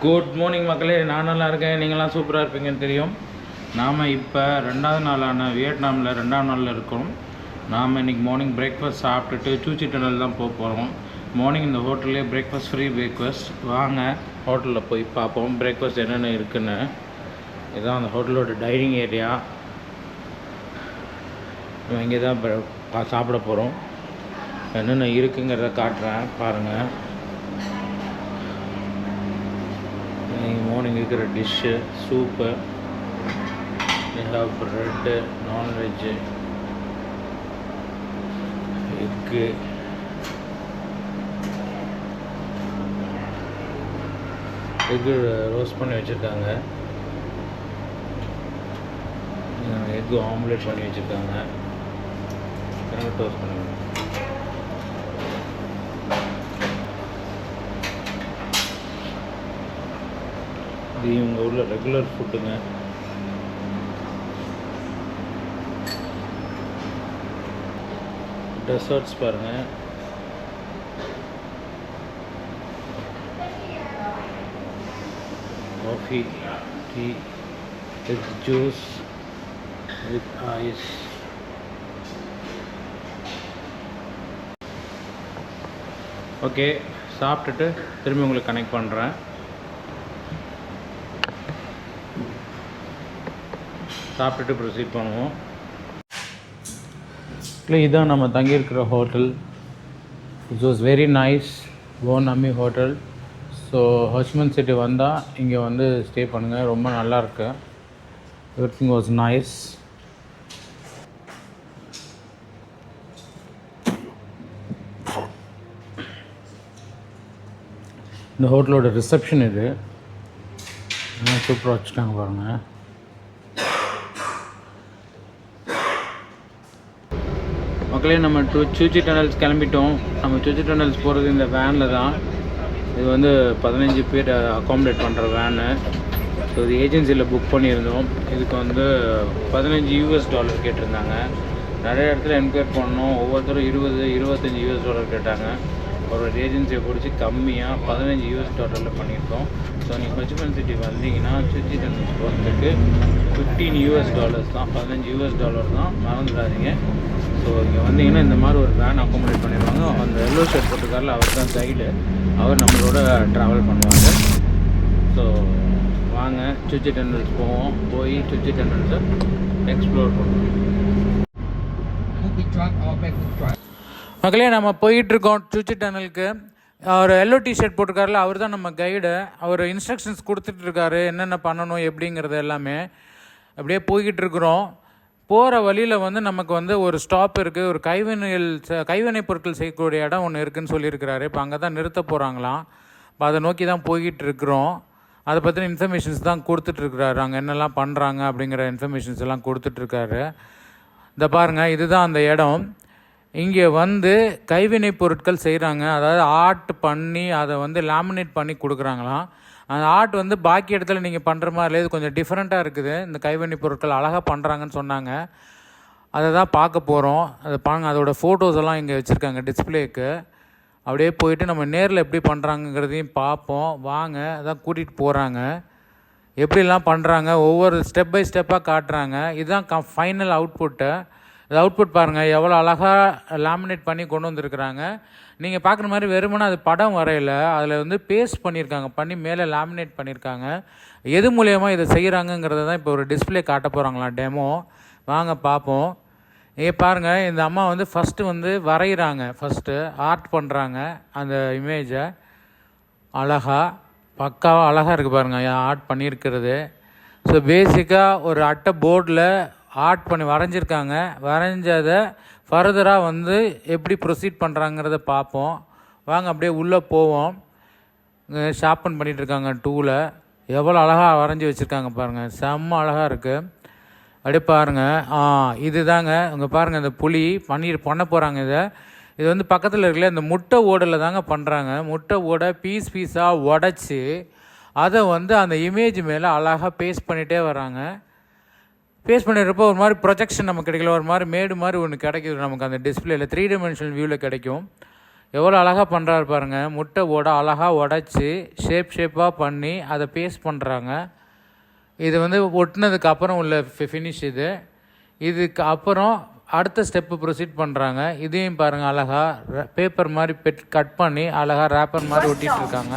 Good morning மக்களே, நான் நல்லா இருக்கேன். நீங்களாம் சூப்பராக இருப்பீங்கன்னு தெரியும். நாம் இப்போ 2வது நாளான வியட்நாமில் 2ஆம் நாளில் இருக்கோம். நாம் இன்றைக்கி மார்னிங் பிரேக்ஃபாஸ்ட் சாப்பிட்டுட்டு சூச்சி டனல் தான் போக போகிறோம். மார்னிங் இந்த ஹோட்டல்லே பிரேக்ஃபாஸ்ட் ஃப்ரீ பிரேக்ஃபாஸ்ட். வாங்க ஹோட்டலில் போய் பார்ப்போம் பிரேக்ஃபாஸ்ட் என்னென்ன இருக்குன்னு. இதுதான் அந்த ஹோட்டலோட டைனிங் ஏரியா. இங்கே தான் சாப்பிட போகிறோம். என்னென்ன இருக்குங்கிறத காட்டுறேன் பாருங்கள். மார்னிங் இருக்கிற dish, soup, bread, non veg, egg, egg roast பண்ணி வச்சுருக்காங்க, எக்கு ஆம்லேட் பண்ணி வச்சுருக்காங்க, டோஸ்ட் பண்ணி. இது இவங்க உள்ள ரெகுலர் ஃபுட்டுங்க. டெசர்ட்ஸ் பாருங்கள். Coffee, tea with juice with ice. Okay, சாப்பிட்டுட்டு திரும்பி உங்களுக்கு கனெக்ட் பண்ணுறேன். சாப்பிட்டுட்டு ப்ரொசீட் பண்ணுவோம். இல்லை, இதுதான் நம்ம தங்கியிருக்கிற ஹோட்டல். இட் வாஸ் வெரி நைஸ், போனமி ஹோட்டல். ஸோ ஹொச்மன் சிட்டி வந்தால் இங்கே வந்து ஸ்டே பண்ணுங்கள், ரொம்ப நல்லாயிருக்கு. Everything was nice. இந்த ஹோட்டலோட ரிசப்ஷன் இது சூப்பராக வச்சுட்டாங்க பாருங்கள். மக்களே, நம்ம சூச்சி டனல்ஸ் கிளம்பிட்டோம். நம்ம சூச்சி டனல்ஸ் போகிறது இந்த வேனில் தான். இது வந்து 15 பேர் அக்காமடேட் பண்ணுற வேனு. ஸோ இது ஏஜென்சியில் புக் பண்ணியிருந்தோம். இதுக்கு வந்து $15 கேட்டிருந்தாங்க. நிறைய இடத்துல என்கொயர் பண்ணோம். ஒவ்வொருத்தரும் $20-25 கேட்டாங்க. ஒரு ஏஜென்சியை பிடிச்சி கம்மியாக $15 பண்ணியிருக்கோம். ஸோ நீங்கள் ஹொச்மன் சிட்டி வந்தீங்கன்னா சூச்சி டனல்ஸ் போகிறதுக்கு $15 தான், $15 தான், மறந்துடாதீங்க. ஸோ இங்கே வந்தீங்கன்னா இந்த மாதிரி ஒரு வேன் அக்காமடேட் பண்ணிடுவாங்க. அந்த எல்லோ ஷர்ட் போட்டுக்காரில் அவர் தான் கைடு. அவர் நம்மளோட ட்ராவல் பண்ணுவாங்க. ஸோ வாங்க சூச்சி டனல்ஸ் போவோம். போய் சூச்சி டனல்ஸை எக்ஸ்ப்ளோர் பண்ணுவோம். மக்களே, நம்ம போயிட்டுருக்கோம் சூச்சி டனலுக்கு. அவர் எல்லோ டிஷர்ட் போட்டிருக்காருல, அவர் தான் நம்ம கைடு. அவர் இன்ஸ்ட்ரக்ஷன்ஸ் கொடுத்துட்ருக்காரு என்னென்ன பண்ணணும் எப்படிங்கிறது எல்லாமே. அப்படியே போய்கிட்டு இருக்கிறோம். போகிற வழியில் வந்து நமக்கு வந்து ஒரு ஸ்டாப் இருக்குது. ஒரு கைவினை பொருட்கள் செய்யக்கூடிய இடம் ஒன்று இருக்குதுன்னு சொல்லியிருக்கிறாரு. இப்போ அங்கே தான் நிறுத்த போகிறாங்களாம். இப்போ அதை நோக்கி தான் போய்கிட்டு இருக்கிறோம். அதை பற்றின இன்ஃபர்மேஷன்ஸ் தான் கொடுத்துட்ருக்குறாரு. அங்கே என்னெல்லாம் பண்ணுறாங்க அப்படிங்கிற இன்ஃபர்மேஷன்ஸ் எல்லாம் கொடுத்துட்ருக்காரு. இந்த பாருங்கள், இதுதான் அந்த இடம். இங்கே வந்து கைவினை பொருட்கள் செய்கிறாங்க. அதாவது ஆர்ட் பண்ணி அதை வந்து லேமினேட் பண்ணி கொடுக்குறாங்களாம். அந்த ஆர்ட் வந்து பாக்கி இடத்துல நீங்கள் பண்ணுற மாதிரி இல்லை, இது கொஞ்சம் டிஃப்ரெண்ட்டாக இருக்குது. இந்த கைவினை பொருட்கள் அழகாக பண்ணுறாங்கன்னு சொன்னாங்க. அதை தான் பார்க்க போகிறோம். அதை பாருங்க, அதோட ஃபோட்டோஸ் எல்லாம் இங்கே வச்சுருக்காங்க டிஸ்பிளேக்கு. அப்படியே போயிட்டு நம்ம நேரில் எப்படி பண்ணுறாங்கங்கிறதையும் பார்ப்போம். வாங்க, அதான் கூட்டிகிட்டு போகிறாங்க. எப்படிலாம் பண்ணுறாங்க ஒவ்வொரு ஸ்டெப் பை ஸ்டெப்பாக காட்டுறாங்க. இதுதான் ஃபைனல் அவுட்புட்டு. அது அவுட்புட் பாருங்கள், எவ்வளோ அழகாக லேமினேட் பண்ணி கொண்டு வந்திருக்கிறாங்க. நீங்கள் பார்க்குற மாதிரி வெறுமனே அது படம் வரையில், அதில் வந்து பேஸ்ட் பண்ணியிருக்காங்க, பண்ணி மேலே லேமினேட் பண்ணியிருக்காங்க. எது மூலயமா இதை செய்கிறாங்கங்கிறத தான் இப்போ ஒரு டிஸ்பிளே காட்ட போகிறாங்களாம், டெமோ. வாங்க பார்ப்போம். பாருங்கள், இந்த அம்மா வந்து ஃபஸ்ட்டு வந்து வரைகிறாங்க, ஃபஸ்ட்டு ஆர்ட் பண்ணுறாங்க அந்த இமேஜை. பக்காவாக அழகாக இருக்குது பாருங்கள் ஆர்ட் பண்ணியிருக்கிறது. ஸோ பேசிக்காக ஒரு அட்டை போர்டில் ஆர்ட் பண்ணி வரைஞ்சிருக்காங்க. வரைஞ்சதை ஃபர்தராக வந்து எப்படி ப்ரொசீட் பண்ணுறாங்கிறத பார்ப்போம். வாங்க அப்படியே உள்ளே போவோம். ஷார்ப்பன் பண்ணிகிட்ருக்காங்க டூவில். எவ்வளோ அழகாக வரைஞ்சி வச்சுருக்காங்க பாருங்கள், செம்ம அழகாக இருக்குது. அப்படியே பாருங்கள், இது தாங்க இங்கே பாருங்கள், இந்த புளி பண்ண போகிறாங்க. இது வந்து பக்கத்தில் இருக்கல இந்த முட்டை ஓடில் தாங்க பண்ணுறாங்க. முட்டை ஓடை பீஸாக உடச்சி அதை வந்து அந்த இமேஜ் மேலே அழகாக பேஸ்ட் பண்ணிகிட்டே வராங்க. பேஸ்ட் பண்ணிடுறப்போ ஒரு மாதிரி ப்ரொஜெக்ஷன் நமக்கு கிடைக்கல, ஒரு மாதிரி மேடு மாதிரி ஒன்று கிடைக்கிது நமக்கு அந்த டிஸ்பிளேயில் 3 டைமென்ஷனல் வியூவில் கிடைக்கும். எவ்வளோ அழகாக பண்ணுறாரு பாருங்கள். முட்டை அழகாக உடச்சி ஷேப்பாக பண்ணி அதை பேஸ்ட் பண்ணுறாங்க. இது வந்து ஒட்டினதுக்கு அப்புறம் உள்ள ஃபினிஷ் இதுக்கு அப்புறம் அடுத்த ஸ்டெப்பு ப்ரொசீட் பண்ணுறாங்க. இதையும் பாருங்கள், அழகாக பேப்பர் மாதிரி கட் பண்ணி அழகாக ரேப்பர் மாதிரி ஒட்டிகிட்டு இருக்காங்க.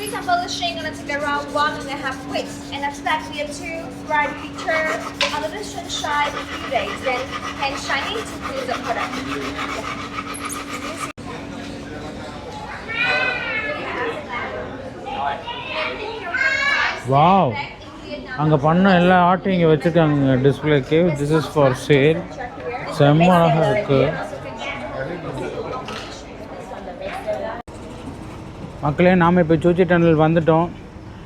We can polishing gonna take around 1.5 weeks, and after that we have to write picture on the different shine in 3 days, then hand shining to finish the product. Wow, அங்கே பண்ண எல்லா ஆர்ட்டும் இங்கே வச்சுருக்காங்க டிஸ்பிளேக்கு. This is for sale. செம்ம அழகாக இருக்குது. மக்களே, நாம் இப்போ சூச்சி டனல் வந்துட்டோம்.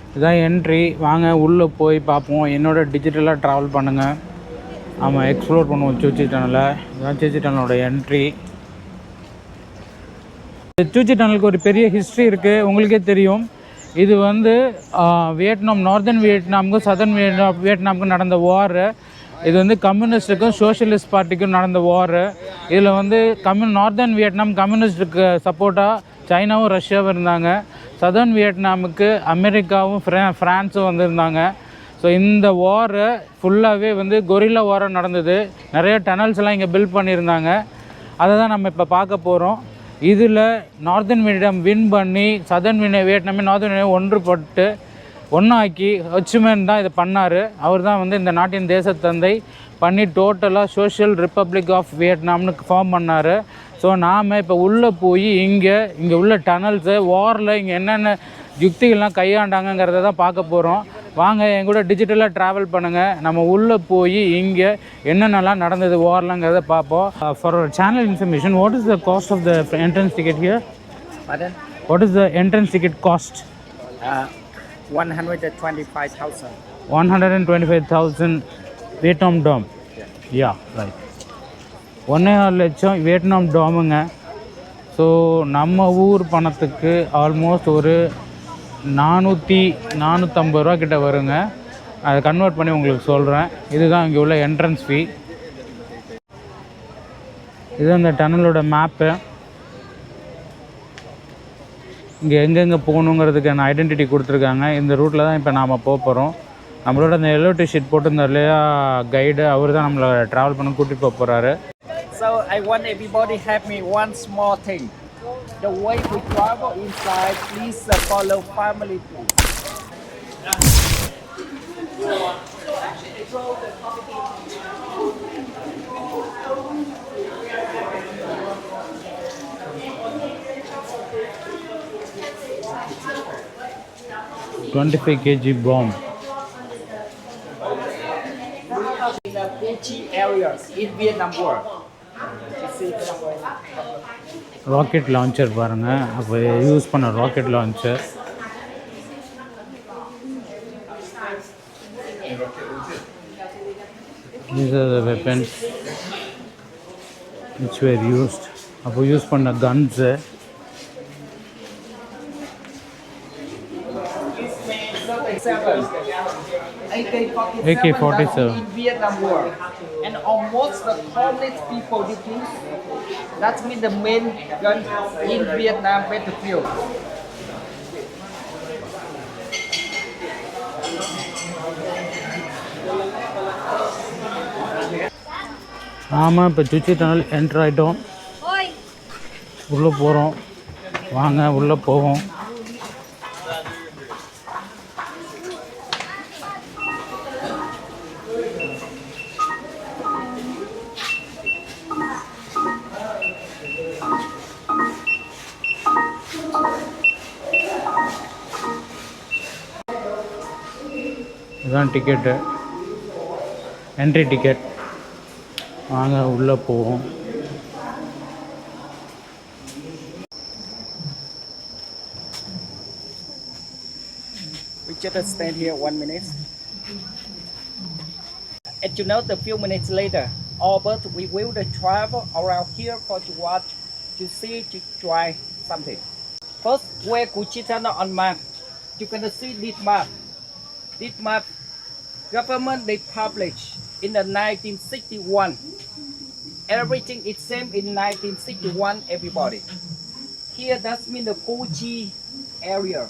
இதுதான் என்ட்ரி. வாங்க உள்ளே போய் பார்ப்போம். என்னோட டிஜிட்டலாக ட்ராவல் பண்ணுங்கள். ஆமாம், எக்ஸ்ப்ளோர் பண்ணுவோம் சூச்சி டனலை. இதுதான் சூச்சி டனலோட என்ட்ரி. சூச்சி டனலுக்கு ஒரு பெரிய ஹிஸ்ட்ரி இருக்குது, உங்களுக்கே தெரியும். இது வந்து வியட்நாம், நார்தர்ன் வியட்நாமுக்கும் சதர்ன் வியட்நாமுக்கும் நடந்த வார். இது வந்து கம்யூனிஸ்ட்டுக்கும் சோஷியலிஸ்ட் பார்ட்டிக்கும் நடந்த வார். இதில் வந்து நார்தர்ன் வியட்நாம் கம்யூனிஸ்ட்டுக்கு சப்போர்ட்டாக சைனாவும் ரஷ்யாவும் இருந்தாங்க. சதர்ன் வியட்நாமுக்கு அமெரிக்காவும் ஃப்ரான்ஸும் வந்திருந்தாங்க. ஸோ இந்த வார் ஃபுல்லாகவே வந்து கொரில்லா வாரம் நடந்தது. நிறைய டனல்ஸ்லாம் இங்கே பில்ட் பண்ணியிருந்தாங்க. அதை தான் நம்ம இப்போ பார்க்க போகிறோம். இதில் நார்தர்ன் வியட்நாம் வின் பண்ணி சதர்ன் வியட்நாமே நார்தர்ன் வியட்நாம் ஒன்றுபட்டு ஒன்றாக்கி ஹொச்சிமேன் தான் இதை பண்ணார். அவர் தான் வந்து இந்த நாட்டின் தேசத்தந்தை பண்ணி டோட்டலாக சோஷியல் ரிப்பப்ளிக் ஆஃப் வியட்நாம்னு ஃபார்ம் பண்ணார். ஸோ நாம் இப்போ உள்ளே போய் இங்கே உள்ள டனல்ஸு வாரில் இங்கே என்னென்ன யுக்திகள்லாம் கையாண்டாங்கிறத தான் பார்க்க போகிறோம். வாங்க என் கூட டிஜிட்டலாக ட்ராவல் பண்ணுங்கள். நம்ம உள்ளே போய் இங்கே என்னென்னலாம் நடந்தது வார்லங்கிறத பார்ப்போம். For channel information, what is the cost of the entrance ticket here? What is the entrance ticket cost? 125,000. 125,000 Vietnam டாம். Yeah, right. 1.5 லட்சம் வியட்நாம் டாமுங்க. ஸோ நம்ம ஊர் பணத்துக்கு ஆல்மோஸ்ட் ஒரு 450 ரூபா கிட்ட வருங்க. அதை கன்வெர்ட் பண்ணி உங்களுக்கு சொல்கிறேன். இதுதான் இங்கே உள்ள என்ட்ரன்ஸ் ஃபீ. இது அந்த டனலோட மேப்பு. இங்கே எங்கெங்கே போகணுங்கிறதுக்கான ஐடென்டிட்டி கொடுத்துருக்காங்க. இந்த ரூட்டில் தான் இப்போ நாம் போக போகிறோம். நம்மளோட அந்த எல்லோ டிஷர்ட் போட்டிருந்தார் இல்லையா கைடு, அவர் தான் நம்மளை ட்ராவல் பண்ண கூட்டிகிட்டு போக போகிறாரு. So I want everybody help me one small thing. The way we travel inside, please follow family please. $25 kg bomb. In the Gucci areas in Vietnam world. Rocket launcher பாருங்கள். அப்போ use பண்ண rocket launcher. These are the weapons which were used. அப்போ use பண்ண guns. AK-47 in Vietnam war, and almost the communist people did this. That means the main gun in Vietnam battlefield. ஆமாம், இப்போ Suchi tunnel enter ஆகிட்டோம். உள்ளே போகிறோம். வாங்க உள்ளே போவோம். இதுதான் டிக்கெட்டு, என்ட்ரி டிக்கெட். வாங்க உள்ளே போவோம். We just stand here 1 minute. And you know, a few minutes later, Albert, we will travel around here for to watch, to see, to try something. First, where Gucci Channel on map. You can see this map. This map Government they published in the 1961. Everything is same in 1961. Everybody. Here that's mean the Puchi area.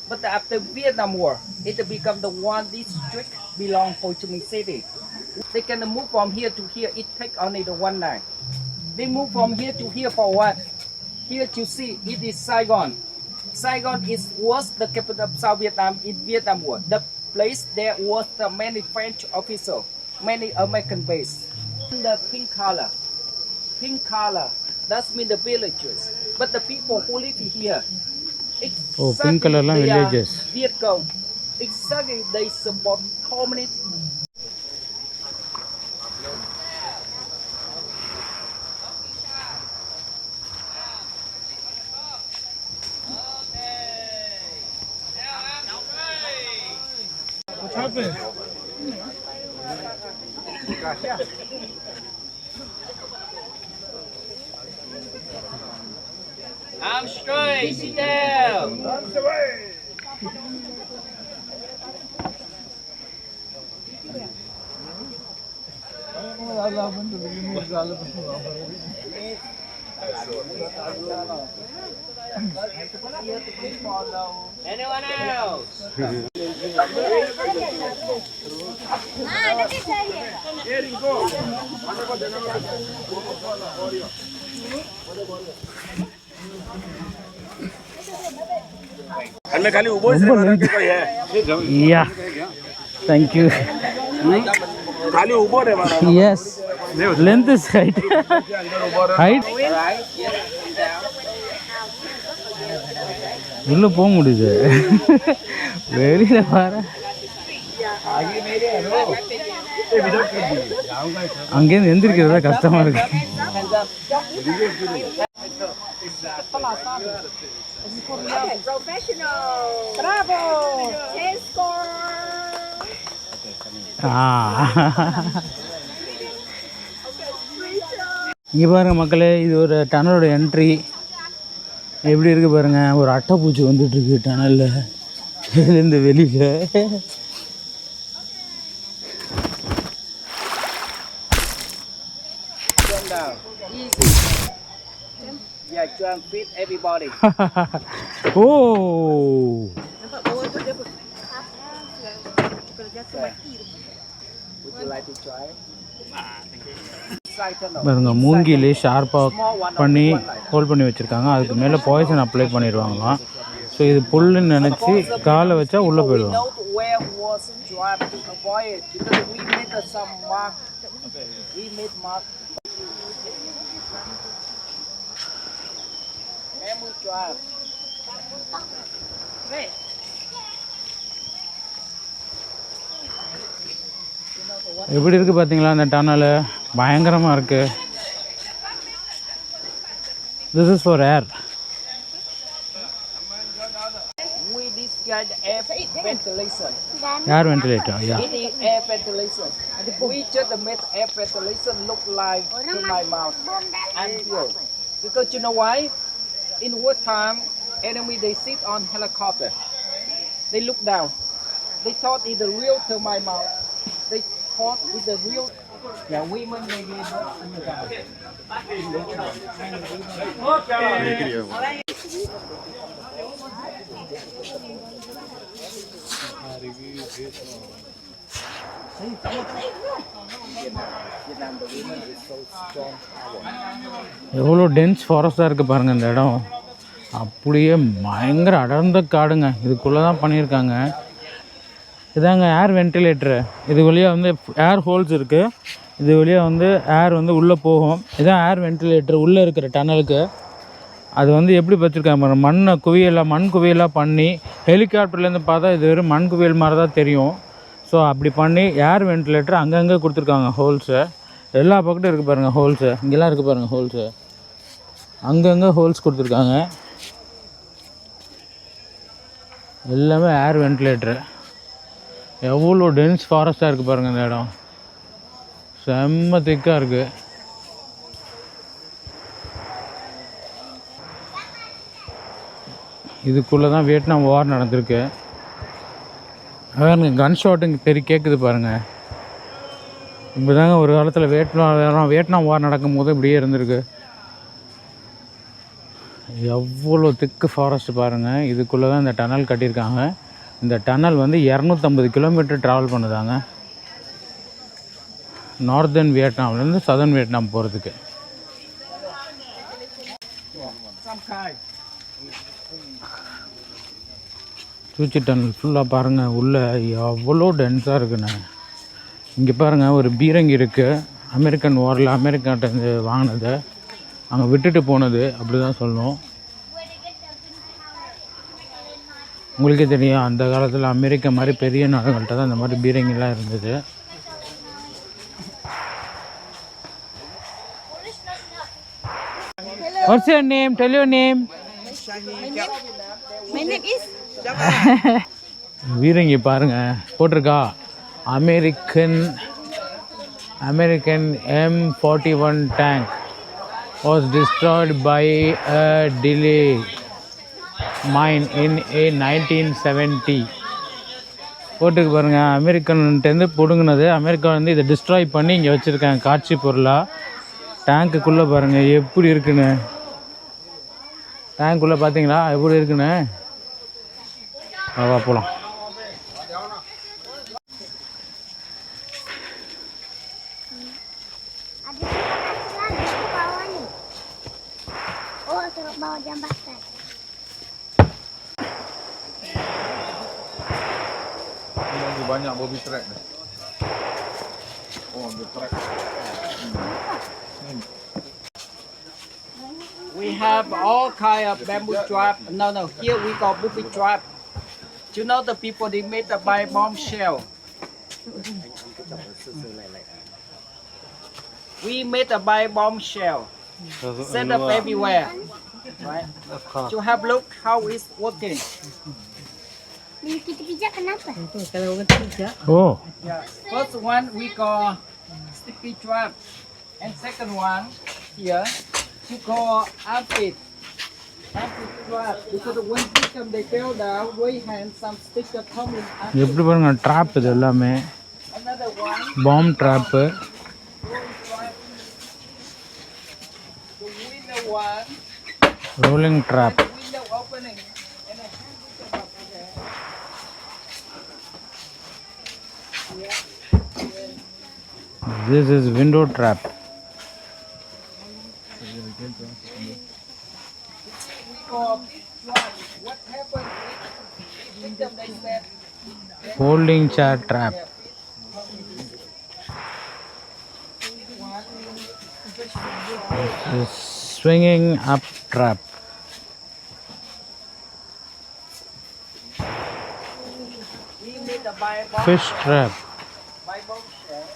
But after Vietnam War, it become the one district belong Ho Chi Minh City. They can move from here to here. It take only the one night. They move from here to here for what? Here to see it is Saigon. Saigon was the capital of South Vietnam in Vietnam War. The place there was the many French officers, many American base. The pink color, that's mean the villages. But the people who live here, Oh, pink color la they are villages. Viet Cong. Exactly, they support communist. What's happened? I'm straight, sit down. Anyone else? में खाली उबो से कोई है Yeah. Thank you. खाली उबो रे मारा Yes. Length is height. Height. உள்ள போக முடியுது வெளியில பாரு அங்கேருந்து எந்திரிக்கிறதா கஷ்டமா இருக்கு இங்கே பாருங்க மக்களே, இது ஒரு டனலோட என்ட்ரி. எப்படி இருக்கு பாருங்க, ஒரு அட்டைப்பூச்சி வந்துட்டு இருக்கு டனல்ல இதுலேருந்து வெளியில. Yeah, jump fit everybody. Oh. Would you like to try? பாருங்க, மூங்கிலே ஷார்ப்பாக பண்ணி ஹோல்ட் பண்ணி வச்சுருக்காங்க. அதுக்கு மேலே பாய்சன் அப்ளை பண்ணிடுவாங்களாம். ஸோ இது புல்லுன்னு நினச்சி காலை வச்சா உள்ளே போயிடுவாங்க. எப்படி இருக்குது பார்த்தீங்களா அந்த டனல்? பயங்கரமாக இருக்குது. This is for air. We discard air ventilation. Air ventilator, yeah. It is air ventilation. We just make air ventilation look like to my mouth and feel. Because you know why? In wartime, enemy they sit on helicopter. They look down. They thought it's the real to my mouth. They thought it's the real. Yeah, women maybe not understand. எவ்வளோ tense ஃபாரஸ்டாக இருக்குது பாருங்கள் இந்த இடம். அப்படியே பயங்கர அடர்ந்த காடுங்க. இதுக்குள்ளே தான் பண்ணியிருக்காங்க. இதாங்க ஏர் வென்டிலேட்டரு. இது வழியாக வந்து ஏர் ஹோல்ஸ் இருக்குது. இது வழியாக வந்து ஏர் வந்து உள்ளே போகும். இதுதான் ஏர் வென்டிலேட்டர் உள்ளே இருக்கிற டனலுக்கு. அது வந்து எப்படி வச்சுருக்காங்க, மண் குவியலாக பண்ணி ஹெலிகாப்டர்லேருந்து பார்த்தா இது வெறும் மண் குவியல் மாதிரி தான் தெரியும். ஸோ அப்படி பண்ணி ஏர் வென்டிலேட்டர் அங்கங்கே கொடுத்துருக்காங்க ஹோல்ஸு. எல்லா பக்கட்டும் இருக்குது பாருங்கள் ஹோல்ஸு. இங்கெல்லாம் இருக்குது பாருங்கள் ஹோல்ஸு. அங்கங்கே ஹோல்ஸ் கொடுத்துருக்காங்க. எல்லாமே ஏர் வென்டிலேட்டரு. எவ்வளோ டென்ஸ் ஃபாரஸ்ட்டாக இருக்குது பாருங்கள் இந்த இடம். செம்ம திக்காக இருக்குது. இதுக்குள்ளே தான் வியட்நாம் வார் நடந்திருக்கு. அதாங்க கன் ஷாட்டுங்க கேட்குது பாருங்கள். இப்படி தாங்க ஒரு காலத்தில் வியட்நாம் வார் நடக்கும்போது இப்படியே இருந்திருக்கு. எவ்வளோ திக்கு ஃபாரஸ்ட் பாருங்கள். இதுக்குள்ளே தான் இந்த டனல் கட்டியிருக்காங்க. இந்த டனல் வந்து 250 கிலோமீட்டர் ட்ராவல் பண்ணுதாங்க, நார்தர்ன் வியட்நாம்லேருந்து சதர்ன் வியட்நாம் போகிறதுக்கு. சூச்சி டனல் ஃபுல்லாக பாருங்கள், உள்ளே எவ்வளோ டென்ஸாக இருக்குண்ணே. இங்கே பாருங்கள் ஒரு பீரங்கி இருக்குது. அமெரிக்கன் வாரில் அமெரிக்காட்டேருந்து வாங்கினது, அங்கே விட்டுட்டு போனது அப்படி தான் சொல்லணும். உங்களுக்கே தெரியும், அந்த காலத்தில் அமெரிக்கா மாதிரி பெரிய நாடுகள்கிட்ட தான் இந்த மாதிரி பீரங்கிலாம் இருந்தது. What's your name? Tell your name. My name is பீரங்கி பாருங்க போட்டிருக்கா, American M41 tank was destroyed by a delay mine in a 1970. போட்டுக்கு பாருங்க, அமெரிக்கன்ட்டேருந்து பிடுங்கினது. அமெரிக்கா வந்து இதை டிஸ்ட்ராய் பண்ணி இங்கே வச்சுருக்காங்க காட்சி பொருளாக. டேங்க்குள்ளே பாருங்கள் எப்படி இருக்குன்னு. டேங்க்குள்ளே பார்த்தீங்களா எப்படி இருக்குன்னு? வா போகலாம். bawa jambatan. Ini lagi banyak bobby track ni. Oh, the track. We have all kind of bamboo trap. No, here we got booby trap. You know the people they made the by bombshell. We made a by bombshell. Set up everywhere. Right? To have look how it's working. Kita pijak kenapa? Oh, Yeah. First one we got sticky trap, and second one here you call ampid trap, because when people they fell down, we had some sticker coming. எப்படி பாருங்க drop இது எல்லாமே. Another one. Bomb drop. The window one. Rolling drop. The window opening. And a hand up there. This is window trap. What happened? Victim they said. Folding chair trap. This is swinging up trap. We made the Bible. Fish trap. Bible share.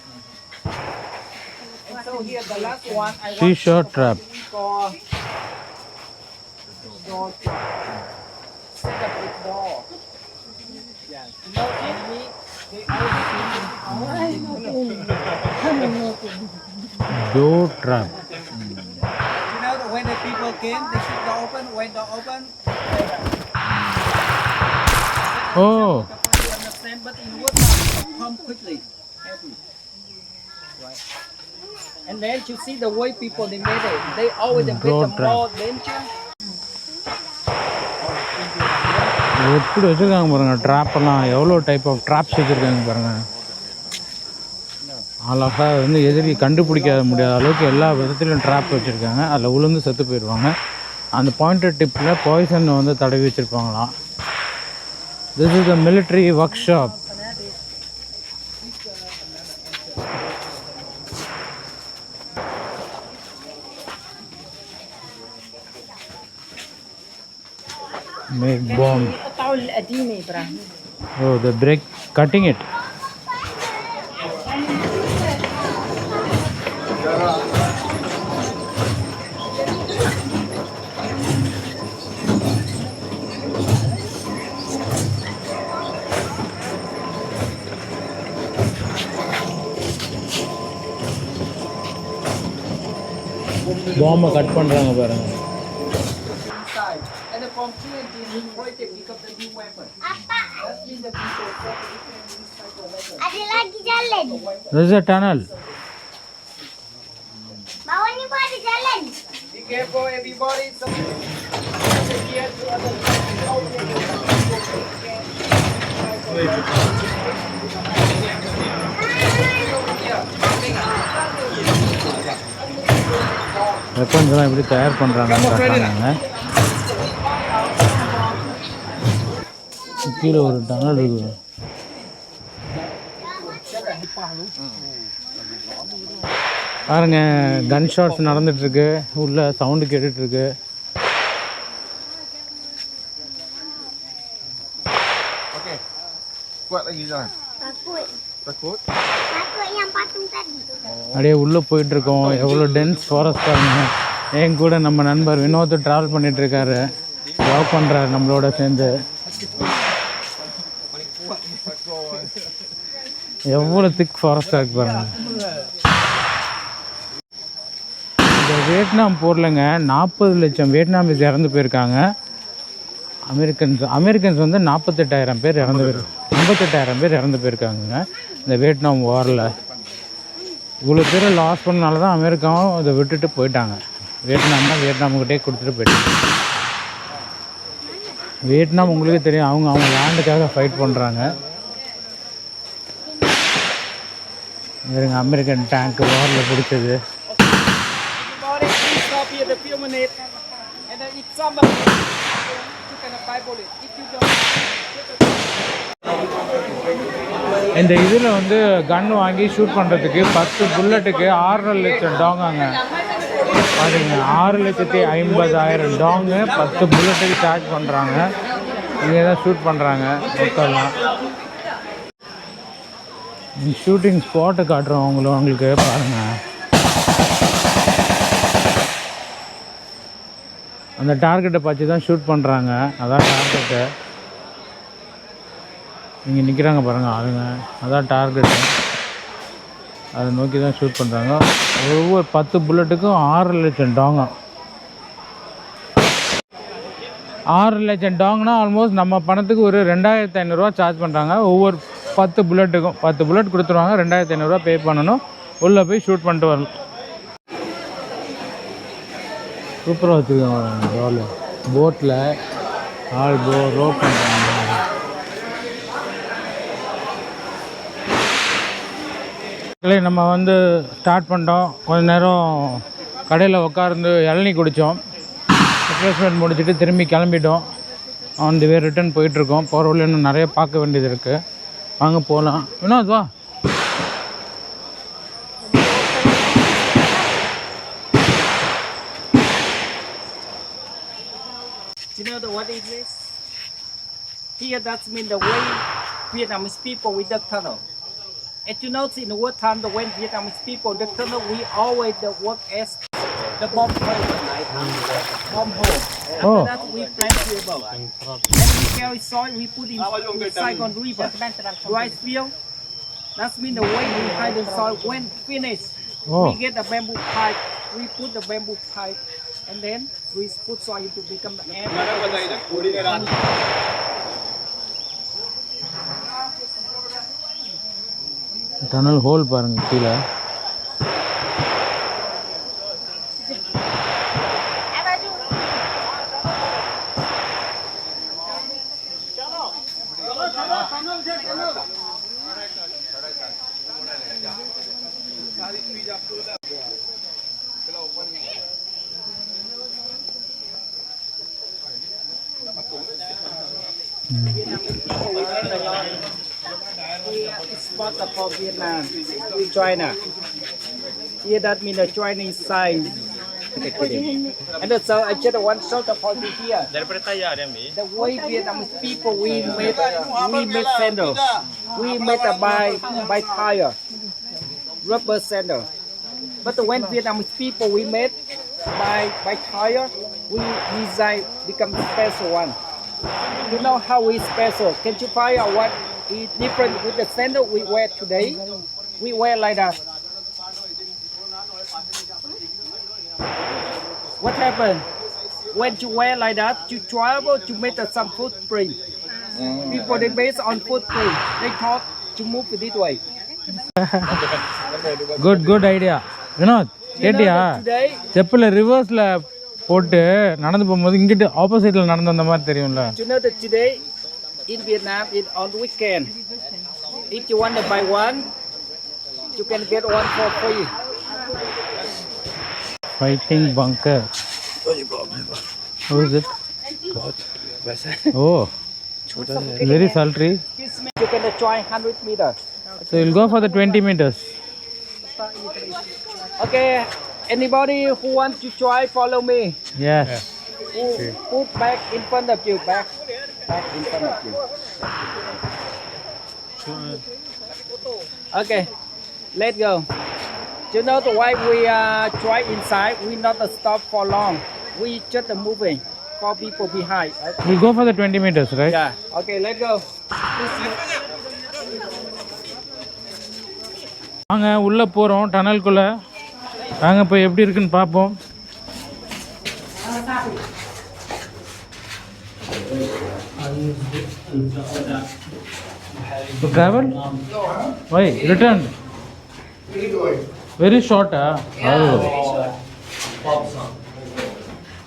And so here the last one I want Seashore trap. for door trap. Set up with door. Yeah. No enemy. They always Door trap. You know when the people came, they keep the open. When the open, Oh, you understand. But in wood, come quickly. Heavy. Right. And then you see the way people they made it. They always make Door the trap. more danger. எப்படி வச்சுருக்காங்க பாருங்க drop எல்லாம். எவ்வளோ type of drops வச்சுருக்காங்க பாருங்க. அழகாக வந்து எதிரி கண்டுபிடிக்க முடியாத அளவுக்கு எல்லா விதத்துலையும் ட்ராப் வச்சுருக்காங்க. அதில் உளுந்து செத்து போயிடுவாங்க. அந்த பாயிண்டட் டிப்பில் பாய்சன் வந்து தடவி வச்சுருப்பாங்களாம். This is the military workshop. Make bomb. Oh, the break, cutting it. Bomb cut பண்றாங்க பாருங்க. Inside. And from TNT, new project become the new weapon. Apa? That means the people that can recycle weapon. Ada lagi jalan. This is a tunnel. Bawah ni pun ada jalan. Be careful, everybody. Some here to other weapons எல்லாம் எப்படி தயார் பண்ணுறாங்கன்னு காட்டுறாங்க. கீழே ஒரு tunnel இருக்குது. பாருங்க, கன் shots நடந்துட்டு இருக்கு, உள்ள சவுண்டு கேட்டுட்டு இருக்கு. Okey. Kuat lagi jalan. Takut. Takut? Takut yang patung tadi. அப்படியே உள்ளே போயிட்டு இருக்கோம். எவ்வளோ டென்ஸ் ஃபாரஸ்ட் பாருங்க. என் கூட நம்ம நண்பர் வினோத் ட்ராவல் பண்ணிட்டு இருக்காரு, வாக் பண்ணுறாரு நம்மளோட சேர்ந்து. எவ்வளோ திக் ஃபாரஸ்டாக இருக்கு பாருங்க. இந்த வியட்நாம் போர்லங்க 40 லட்சம் வியட்நாமிஸ் இறந்து போயிருக்காங்க. அமெரிக்கன்ஸ் வந்து 48,000 பேர் 58,000 பேர் இறந்து போயிருக்காங்க இந்த வியட்நாம் வாரில். இவ்வளோ பேரை லாஸ் பண்ணனால தான் அமெரிக்காவும் இதை விட்டுட்டு போயிட்டாங்க. வியட்நாமுக்கிட்டே கொடுத்துட்டு போயிட்டாங்க. வியட்நாம் உங்களுக்கே தெரியும், அவங்க லேண்டுக்காக ஃபைட் பண்ணுறாங்க. இருங்க, அமெரிக்கன் டேங்க் வாரில் பிடிச்சது. Everybody, please stop here the few minutes. And then if somebody, you can buy bullet. If you don't, இந்த இதில் வந்து கன் வாங்கி ஷூட் பண்ணுறதுக்கு 10 புல்லட்டுக்கு 6.5 லட்சம் டாங்காங்க. பாருங்க, 6,50,000 டாங்கு 10 புல்லட்டுக்கு சார்ஜ் பண்ணுறாங்க. இங்கே தான் ஷூட் பண்ணுறாங்க மக்கள்லாம். ஷூட்டிங் ஸ்பாட்டை காட்டுறோம் உங்களுக்கு பாருங்கள். அந்த டார்கெட்டை பார்த்து தான் ஷூட் பண்ணுறாங்க. அதான் டார்கெட்டு. இங்கே நிற்கிறாங்க பாருங்கள் ஆளுங்க, அதான் டார்கெட்டு. அதை நோக்கி தான் ஷூட் பண்ணுறாங்க. ஒவ்வொரு 10 புல்லட்டுக்கும் 6 லட்சம் டாங்க. 6 லட்சம் டாங்னா ஆல்மோஸ்ட் நம்ம பணத்துக்கு ஒரு 2,500 ரூபா சார்ஜ் பண்ணுறாங்க. ஒவ்வொரு 10 புல்லட்டுக்கும் 10 புல்லட் கொடுத்துருவாங்க. 2,500 ரூபா பே பண்ணணும். உள்ளே போய் ஷூட் பண்ணிட்டு வரணும். சூப்பராக வச்சுருக்காங்க ரோல். போட்டில் ஆள் ரோப் பண்ணுறாங்க. நம்ம வந்து ஸ்டார்ட் பண்ணிட்டோம். கொஞ்ச நேரம் கடையில் உட்கார்ந்து இளநீ குடித்தோம். ரிஃப்ரெஷ்மெண்ட் முடிச்சுட்டு திரும்பி கிளம்பிட்டோம். ஆன் தி வே ரிட்டர்ன் போயிட்டுருக்கோம். போகிற வழியில் இன்னும் நிறைய பார்க்க வேண்டியது இருக்குது. வாங்க போகலாம். வினோத் வா. you know what is this? Here that means the way Vietnamese people with the tunnel. And you know, in the war time, the when Vietnamese people the tunnel, we always the work as the bomb hole. Bomb hole. Oh. After that, we plant about. And we carry soil, we put in Saigon River. Rice field. That means the way we hide the soil. When finished, Oh. we get the bamboo pipe. We put the bamboo pipe, and then we put soil to become the air. Tunnel whole பாருங்கள் கீழே. We export for Vietnam to China. Here that means the Chinese size. And so I just want to show the point here. The way Vietnamese people we made sandal. We made a by tire, rubber sandal. But when Vietnamese people we made by tire, we design become special one. You know how we special? Can you find out what is different with the sandal we wear today? We wear like that. What happened? when you wear like that, you travel to make some footprint. People they based on footprint. They thought to move this way. Good idea. Vinod You know கேட்டியா? that today, செப்பில் ரிவர்ஸில் போட்டு நடந்து போகும்போது இங்கிட்டு ஆப்போசிட்டில் நடந்து வந்த மாதிரி தெரியும்ல. you know that today in Vietnam, in on weekend, if you want to buy one, you can get one for free. Fighting bunker. How is it? Oh, very sultry. You can try 100 meters. So you'll go for the 20 meters. Okay, anybody who wants to try, follow me. Yes. Put back in front of you, back in front of you. Okay, let's go. You know the why we try inside, we not stop for long. We just moving for people behind. Okay? We'll go for the 20 meters, right? Yeah. Okay, let's go. வாங்க உள்ளே போகிறோம் டனல்குள்ளே. வாங்க இப்போ எப்படி இருக்குன்னு பார்ப்போம். To travel? Why? Return? Very short, Oh.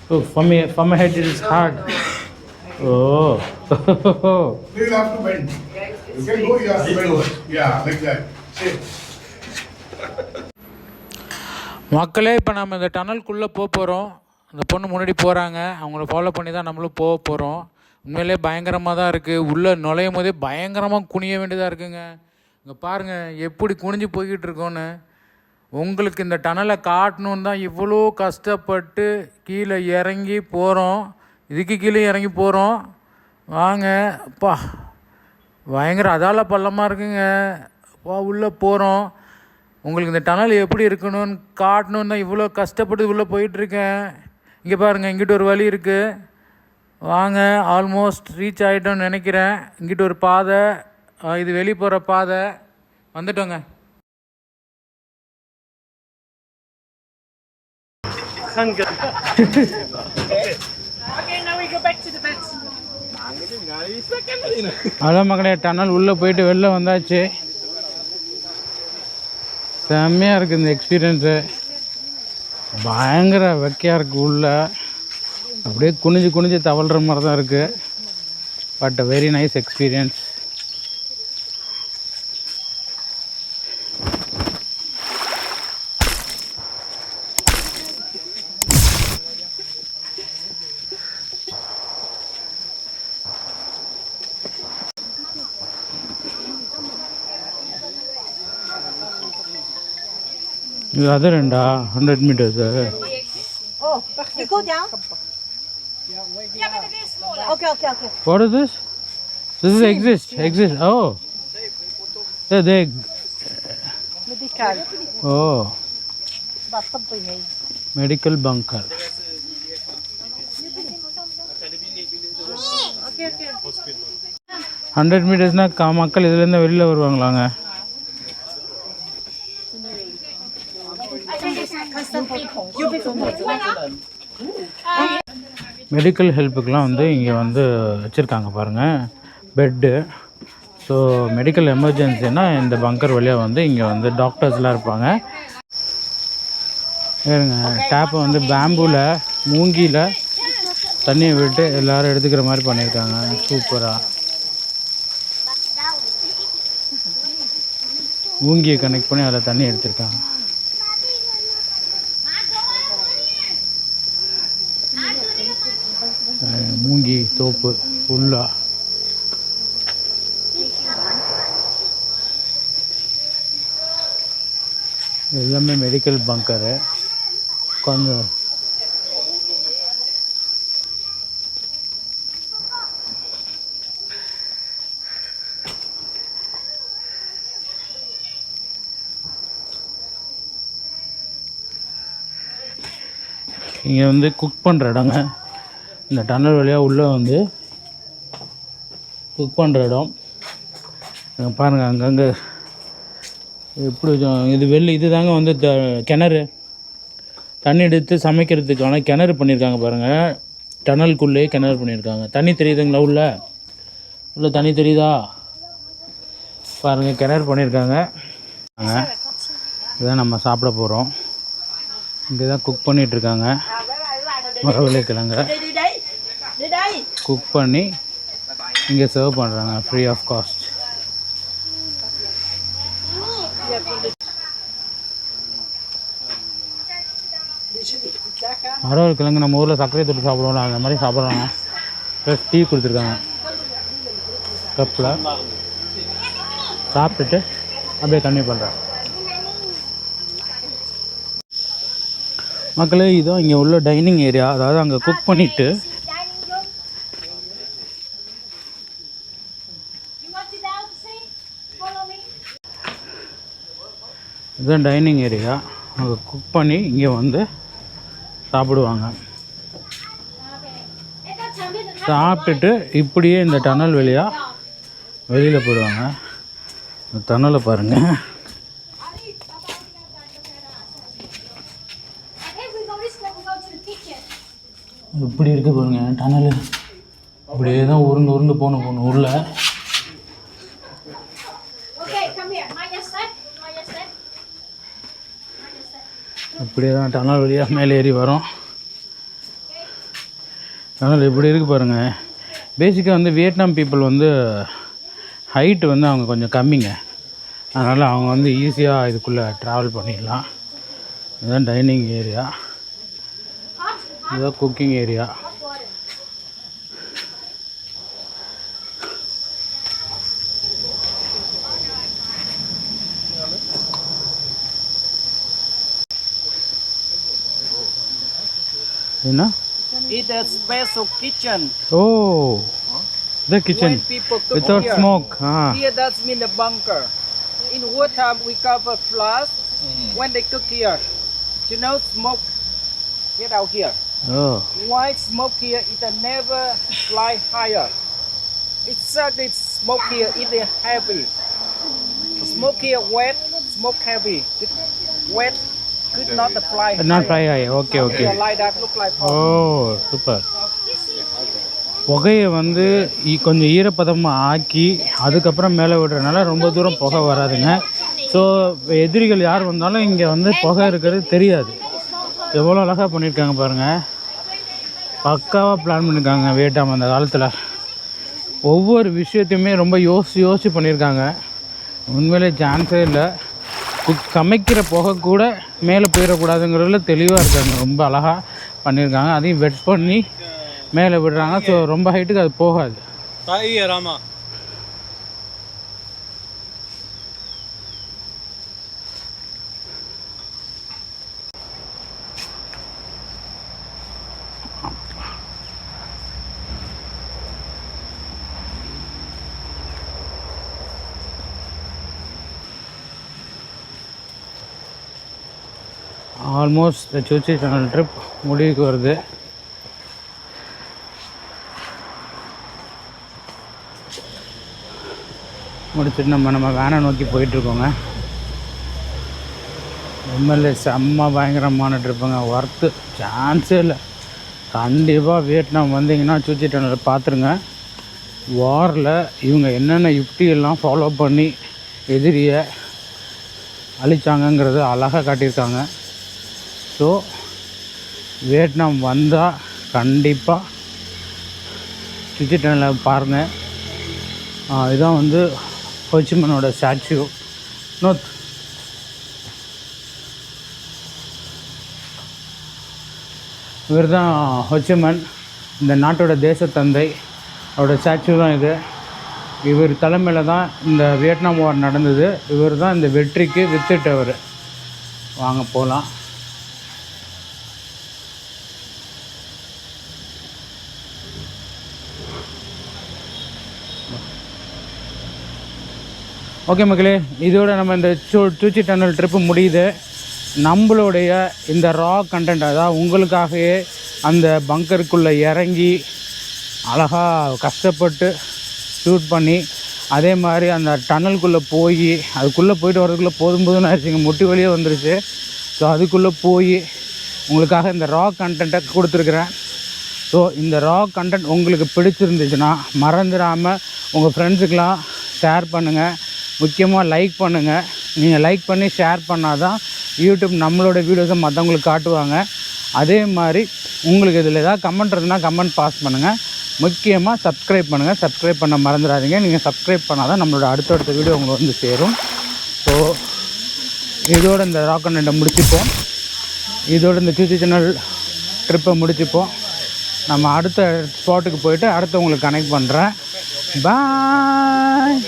Oh, from my head it is hard. Oh. You will have to bend. You can go, you have to bend. Yeah, like that. Sit. மக்களே இப்போ நம்ம இந்த டனல்குள்ளே போகிறோம். அந்த பொண்ணு முன்னாடி போகிறாங்க. அவங்கள ஃபாலோ பண்ணி தான் நம்மளும் போகிறோம். உண்மையிலே பயங்கரமாக தான் இருக்குது. உள்ளே நுழையும் போதே பயங்கரமாக குனிய வேண்டியதாக இருக்குங்க. இங்கே பாருங்கள் எப்படி குனிஞ்சு போய்கிட்டு இருக்கோன்னு. உங்களுக்கு இந்த டனலை காட்டணுன்னு தான் இவ்வளோ கஷ்டப்பட்டு கீழே இறங்கி போகிறோம். இதுக்கு கீழே இறங்கி போகிறோம். வாங்க அப்பா பயங்கர அதால பள்ளமாக இருக்குங்க. உள்ளே போகிறோம். உங்களுக்கு இந்த டனல் எப்படி இருக்கணும்னு காட்டணுன்னு தான் இவ்வளோ கஷ்டப்பட்டு உள்ளே போயிட்டுருக்கேன். இங்கே பாருங்கள் இங்கிட்ட ஒரு வழி இருக்குது. வாங்க ஆல்மோஸ்ட் ரீச் ஆகிட்டோன்னு நினைக்கிறேன். இங்கிட்ட ஒரு பாதை, இது வெளியே போகிற பாதை. வந்துட்டோங்க. Okay, now we go back to the bed. அதான் மக்களே டனல் உள்ளே போயிட்டு வெளில வந்தாச்சு. செம்மையாக இருக்குது இந்த எக்ஸ்பீரியன்ஸு. பயங்கர வெக்கையாக இருக்குது உள்ள. அப்படியே குனிஞ்சு தவழ்கிற மாதிரி தான் இருக்குது. But a very nice experience. இது அது ரெண்டா 100 metres. Oh, you go down? Yeah, but it is smaller. Okay. What is this? This is exist. Oh. They Medical. Oh. Bottom po yun. Medical bunker. Okay. 100 மீட்டர்ஸ்னால் மக்கள் இதுலேருந்து வெளியில் வருவாங்களாங்க. Medical ஹெல்ப்புக்கெலாம் வந்து இங்கே வந்து வச்சுருக்காங்க பாருங்கள் பெட்டு. ஸோ மெடிக்கல் எமர்ஜென்சின்னா இந்த பங்கர் வழியாக வந்து இங்கே வந்து டாக்டர்ஸ்லாம் இருப்பாங்க. ஏங்க டேப்பை வந்து பேம்பூவில் மூங்கியில் தண்ணியை விட்டு எல்லோரும் எடுத்துக்கிற மாதிரி பண்ணியிருக்காங்க. சூப்பராக மூங்கியை கனெக்ட் பண்ணி அதில் தண்ணி எடுத்திருக்காங்க. மூங்கி தோப்பு ஃபுல்லாக. எல்லாமே மெடிக்கல் பங்கரு. கொஞ்சம் இங்கே வந்து குக் பண்ணுற இடங்க. இந்த டன்னல் வழியாக உள்ளே வந்து குக் பண்ணுற இடம். பாருங்கள் அங்கங்கே எப்படி இது இது தாங்க வந்து கிணறு. தண்ணி எடுத்து சமைக்கிறதுக்கான கிணறு பண்ணியிருக்காங்க பாருங்கள். டனலுக்குள்ளேயே கிணறு பண்ணியிருக்காங்க. தண்ணி தெரியுதுங்களா? உள்ள தண்ணி தெரியுதா பாருங்கள், கிணறு பண்ணியிருக்காங்க. இதான் நம்ம சாப்பிட போகிறோம். இங்கே தான் குக் பண்ணிகிட்ருக்காங்க. மரவள்ளிக்கிழங்க குக் பண்ணி இங்கே சர்வ் பண்ணுறாங்க ஃப்ரீ ஆஃப் காஸ்ட். மரவள்ளிக்கிழங்கு நம்ம ஊரில் சர்க்கரை தொட்டு சாப்பிடுவோம்ல, அந்த மாதிரி சாப்பிட்றாங்க. ப்ளஸ் டீ கொடுத்துருக்காங்க கப்பில். சாப்பிட்டுட்டு அப்படியே கன்டினியூ பண்ணுறேன். மக்களே, இதுதான் இங்கே உள்ள டைனிங் ஏரியா. அதாவது அங்கே குக் பண்ணிவிட்டு இதுதான் டைனிங் ஏரியா. அங்கே குக் பண்ணி இங்கே வந்து சாப்பிடுவாங்க. சாப்பிட்டுட்டு இப்படியே இந்த டனல் வழியாக வெளியில் போயிடுவாங்க. இந்த டனலை பாருங்கள், இப்படி இருக்கு பாருங்க டனலு. அப்படியே தான் உருண்டு போகணும் உள்ள. இப்படியே தான் டனல் வழியாக மேலே ஏறி வரும். டனல் இப்படி இருக்குது பாருங்கள். பேசிக்காக வந்து வியட்நாம் பீப்புள் வந்து ஹைட்டு வந்து அவங்க கொஞ்சம் கம்மிங்க. அதனால் அவங்க வந்து ஈஸியாக இதுக்குள்ளே ட்ராவல் பண்ணிடலாம். இதுதான் டைனிங் ஏரியா, இதுதான் குக்கிங் ஏரியா. என்ன? It's a special kitchen. Oh, the kitchen When people cook without here, smoke. here that's mean the bunker. In wartime we cover floods. When they cook here, you know, smoke get out here. Oh, Why smoke here? It never fly higher. It's certainly smoke here. It is heavy. Smoke here wet, smoke heavy. Wet could not fly not higher. fry high. Okay, okay. Here like that look like fog. Oh, super. புகையை வந்து கொஞ்சம் ஈரப்பதமாக ஆக்கி அதுக்கப்புறம் மேலே விடுறதுனால ரொம்ப தூரம் புகை வராதுங்க. ஸோ எதிரிகள் யார் வந்தாலும் இங்கே வந்து புகை இருக்கிறது தெரியாது. எவ்வளோ அழகாக பண்ணியிருக்காங்க பாருங்கள். பக்காவாக பிளான் பண்ணியிருக்காங்க வியட்நாம் அந்த காலத்தில். ஒவ்வொரு விஷயத்தையுமே ரொம்ப யோசித்து பண்ணியிருக்காங்க. உண்மையிலே சான்ஸே இல்லை. சமைக்கிற புகை கூட மேலே போயிடக்கூடாதுங்கிறதுல தெளிவாக இருக்காங்க. ரொம்ப அழகாக பண்ணியிருக்காங்க. அதையும் வெட் பண்ணி மேலே விடுறாங்க. ஸோ ரொம்ப ஹைட்டுக்கு அது போகாது. ராமா ஆல்மோஸ்ட் இந்த சூச்சி டனல் ட்ரிப் முடிவுக்கு வருது. முடிச்சுட்டு நம்ம வேனை நோக்கி போயிட்டுருக்கோங்க. உண்மையிலே செம்ம பயங்கரமான ட்ரிப்புங்க. ஒர்த்து சான்ஸே இல்லை. கண்டிப்பாக வியட்நாம் வந்தீங்கன்னா சூச்சி டனல் பார்த்துருங்க. வாரில் இவங்க என்னென்ன யுக்தியெல்லாம் ஃபாலோ பண்ணி எதிரியை அழிச்சாங்கங்கிறது அழகாக காட்டியிருக்காங்க. ஸோ வியட்நாம் வந்தால் கண்டிப்பாக சூச்சி டனலை பாருங்கள். இதுதான் வந்து ஹோச்சிமனோட ஸ்டாச்சு. இவர் தான் ஹோச்சிமன், இந்த நாட்டோட தேசத்தந்தை. அவரோட ஸ்டாச்சு தான் இது. இவர் தலைமையில் தான் இந்த வியட்நாம் வார் நடந்தது. இவர் தான் இந்த வெற்றிக்கு வித்திட்டவர். வாங்க போகலாம். ஓகே மக்களே, இதோட நம்ம இந்த சூச்சி டனல் ட்ரிப்பு முடியுது. நம்மளுடைய இந்த ரா கண்டென்ட், அதாவது உங்களுக்காகவே அந்த பங்கருக்குள்ளே இறங்கி அழகாக கஷ்டப்பட்டு ஷூட் பண்ணி, அதே மாதிரி அந்த டனலுக்குள்ளே போய் அதுக்குள்ளே போயிட்டு வரதுக்குள்ளே போதும் ஆயிடுச்சுங்க. முட்டி வழியே வந்துருச்சு. ஸோ அதுக்குள்ளே போய் உங்களுக்காக இந்த ரா கண்டென்ட்டை கொடுத்துருக்குறேன். ஸோ இந்த ராக் கண்டென்ட் உங்களுக்கு பிடிச்சிருந்துச்சுன்னா மறந்துடாமல் உங்கள் ஃப்ரெண்ட்ஸுக்கெலாம் ஷேர் பண்ணுங்கள். முக்கியமாக லைக் பண்ணுங்கள். நீங்கள் லைக் பண்ணி ஷேர் பண்ணால் தான் யூடியூப் நம்மளோட வீடியோஸை மற்றவங்களுக்கு காட்டுவாங்க. அதே மாதிரி உங்களுக்கு இதில் ஏதாவது கமெண்ட் இருந்ததுன்னா கமெண்ட் பாஸ் பண்ணுங்கள். முக்கியமாக சப்ஸ்கிரைப் பண்ணுங்கள். சப்ஸ்கிரைப் பண்ண மறந்துடாதீங்க. நீங்கள் சப்ஸ்கிரைப் பண்ணால் தான் நம்மளோட அடுத்தடுத்த வீடியோ உங்களுக்கு வந்து சேரும். ஸோ இதோட இந்த ராக் கண்டென்ட்டை முடிச்சுப்போம். இதோட இந்த சூச்சி சேனல் ட்ரிப்பை முடிச்சுப்போம். நம்ம அடுத்த ஸ்பாட்டுக்கு போயிட்டு அடுத்து உங்களுக்கு கனெக்ட் பண்ணுறேன். பாய்.